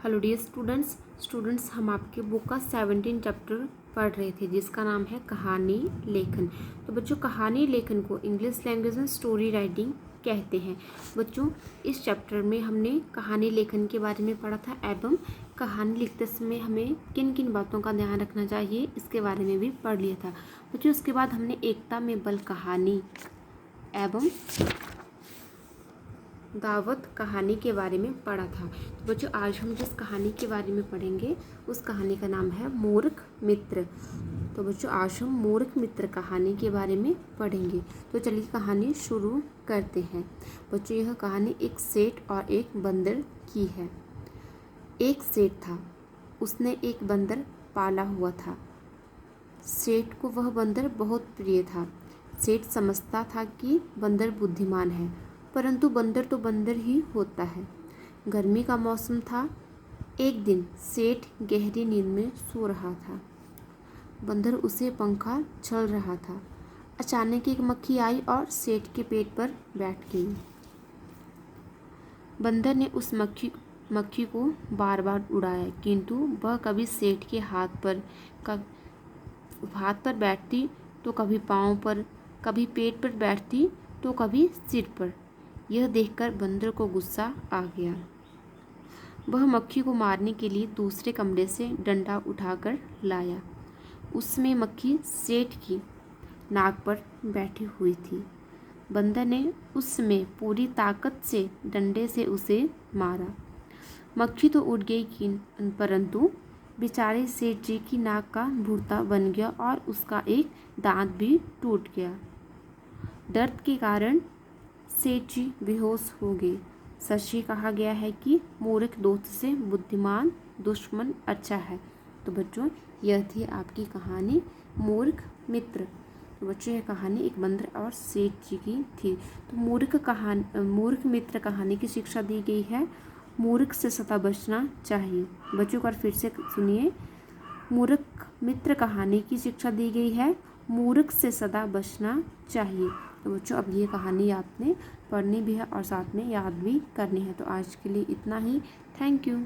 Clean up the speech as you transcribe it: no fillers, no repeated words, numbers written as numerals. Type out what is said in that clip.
Hello dear students हम आपके book का 17 चैप्टर पढ़ रहे थे जिसका नाम है कहानी लेखन। तो बच्चों कहानी लेखन को इंग्लिश लैंग्वेज में स्टोरी राइटिंग कहते हैं। बच्चों इस चैप्टर में हमने कहानी लेखन के बारे में पढ़ा था एवं कहानी लिखते समय हमें किन किन बातों का ध्यान रखना चाहिए इसके बारे में भी पढ़ लिया था। बच्चों उसके बाद हमने एकता में बल कहानी एवं दावत कहानी के बारे में पढ़ा था। तो बच्चों आज हम जिस कहानी के बारे में पढ़ेंगे उस कहानी का नाम है मूर्ख मित्र। तो बच्चों आज हम मूर्ख मित्र कहानी के बारे में पढ़ेंगे। तो चलिए कहानी शुरू करते हैं। बच्चों यह कहानी एक सेठ और एक बंदर की है। एक सेठ था, उसने एक बंदर पाला हुआ था। सेठ को वह बंदर बहुत प्रिय था। सेठ समझता था कि बंदर बुद्धिमान है, परंतु बंदर तो बंदर ही होता है। गर्मी का मौसम था। एक दिन सेठ गहरी नींद में सो रहा था। बंदर उसे पंखा झल रहा था। अचानक एक मक्खी आई और सेठ के पेट पर बैठ गई। बंदर ने उस मक्खी को बार बार उड़ाया, किंतु वह कभी सेठ के हाथ पर बैठती तो कभी पाँव पर, कभी पेट पर बैठती तो कभी सिर पर। यह देखकर बंदर को गुस्सा आ गया। वह मक्खी को मारने के लिए दूसरे कमरे से डंडा उठाकर लाया। उसमें मक्खी सेठ की नाक पर बैठी हुई थी। बंदर ने उसमें पूरी ताकत से डंडे से उसे मारा। मक्खी तो उड़ गई, परंतु बेचारे सेठ जी की नाक का भुर्ता बन गया और उसका एक दांत भी टूट गया। दर्द के कारण सेठ जी बेहोश हो गए। सच ही कहा गया है कि मूर्ख दोस्त से बुद्धिमान दुश्मन अच्छा है। तो बच्चों यह थी आपकी कहानी मूर्ख मित्र। तो बच्चों यह कहानी एक बंदर और सेठ जी की थी। तो मूर्ख मित्र कहानी की शिक्षा दी गई है, मूर्ख से सदा बचना चाहिए। बच्चों को फिर से सुनिए, मूर्ख मित्र कहानी की शिक्षा दी गई है, मूर्ख से सदा बचना चाहिए। तो बच्चों अब ये कहानी आपने पढ़नी भी है और साथ में याद भी करनी है। तो आज के लिए इतना ही। Thank you.